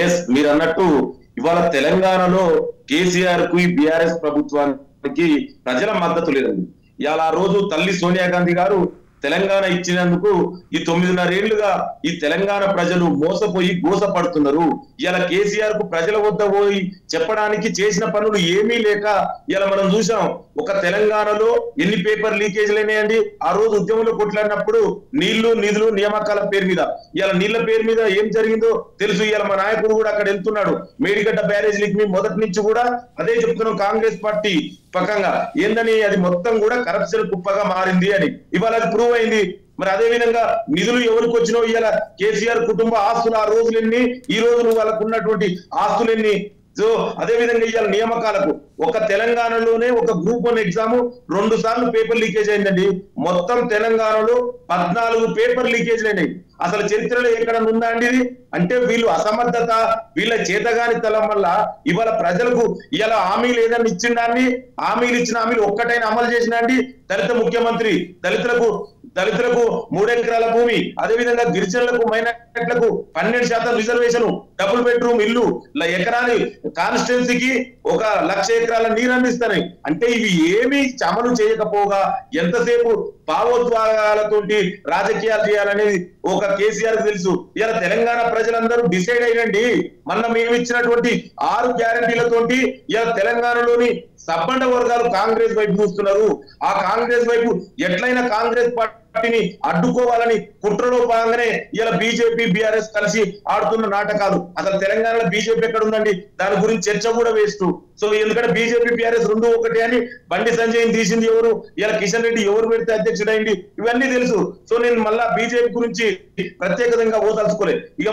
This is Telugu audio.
ఎస్ మీరు అన్నట్టు ఇవాళ తెలంగాణలో కేసీఆర్ కు బీఆర్ఎస్ ప్రభుత్వానికి ప్రజల మద్దతు లేదండి. ఇవాళ ఆ రోజు తల్లి సోనియా గాంధీ గారు తెలంగాణ ఇచ్చినందుకు ఈ 9.5 ఏళ్లుగా ఈ తెలంగాణ ప్రజలు మోసపోయి గోసపడుతున్నారు. ఇలా కేసీఆర్ కు ప్రజల వద్ద పోయి చెప్పడానికి చేసిన పనులు ఏమీ లేక ఇలా మనం చూసాం. ఒక తెలంగాణలో ఎన్ని పేపర్ లీకేజీలు అయినాయండి. ఆ రోజు ఉద్యమంలో కొట్లాడినప్పుడు నీళ్లు నిధులు నియామకాల పేరు మీద, ఇలా నీళ్ల పేరు మీద ఏం జరిగిందో తెలుసు. ఇలా మా నాయకుడు కూడా అక్కడ వెళ్తున్నాడు. మేడిగడ్డ బ్యారేజ్ లీక్ మీ మొదటి నుంచి కూడా అదే చెప్తున్నాం. కాంగ్రెస్ పార్టీ పక్కంగా ఏందని అది మొత్తం కూడా కరప్షన్ కుప్పగా మారింది అని ఇవాళ అది ప్రూవ్ అయింది. మరి అదే విధంగా నిధులు ఎవరికి వచ్చినో ఇవాళ కేసీఆర్ కుటుంబ ఆస్తులు ఆ రోజులెన్ని, ఈ రోజు వాళ్ళకు ఉన్నటువంటి ఆస్తులెన్ని. సో అదే విధంగా ఇవాళ నియామకాలకు ఒక తెలంగాణలోనే ఒక గ్రూప్ 1 ఎగ్జామ్ 2 సార్లు పేపర్ లీకేజ్ అయిందండి. మొత్తం తెలంగాణలో 14 పేపర్ లీకేజ్లు అయినాయి. అసలు చరిత్రలో ఎక్కడ ఉందా అండి ఇది? అంటే వీళ్ళు అసమర్థత, వీళ్ళ చేతగాని తలం వల్ల ఇవాళ ప్రజలకు ఇలా హామీలు ఏదైనా ఇచ్చిందాన్ని, హామీలు ఇచ్చిన హామీలు ఒక్కటైనా అమలు చేసిన అండి. దళిత ముఖ్యమంత్రి, దళితులకు 3 ఎకరాల భూమి, అదేవిధంగా గిరిజనులకు మైనారిటీలకు 12% రిజర్వేషన్, డబుల్ బెడ్రూమ్ ఇల్లు, ఎకరాని కాన్స్టిట్యున్సీకి 1 లక్ష ఎకరాల నీరు అందిస్తాయి. అంటే ఇవి ఏమీ అమలు చేయకపోగా ఎంతసేపు భావోద్వేగాలతోటి రాజకీయాలు చేయాలనేది ఒక కేసీఆర్ తెలుసు. ఇలా తెలంగాణ ప్రజలందరూ డిసైడ్ అయ్యండి. మొన్న మేము ఇచ్చినటువంటి 6 గ్యారంటీలతోటి ఇలా తెలంగాణలోని సబ్బండ వర్గాలు కాంగ్రెస్ వైపు చూస్తున్నారు. ఆ కాంగ్రెస్ వైపు ఎట్లయినా కాంగ్రెస్ పార్టీని అడ్డుకోవాలని కుట్రలో భాగంగానే ఇలా బీజేపీ బీఆర్ఎస్ కలిసి ఆడుతున్న నాటకాలు. అసలు తెలంగాణలో బీజేపీ ఎక్కడ ఉందండి? దాని గురించి చర్చ కూడా వేస్ట్. సో ఎందుకంటే బీజేపీ బీఆర్ఎస్ 2 ఒకటే అని బండి సంజయ్ తీసింది ఎవరు? ఇలా కిషన్ రెడ్డి ఎవరు పెడితే అధ్యక్షుడైంది? ఇవన్నీ తెలుసు. సో నేను మళ్ళా బీజేపీ గురించి ప్రత్యేకంగా ఓదలుచుకోలేదు. ఇక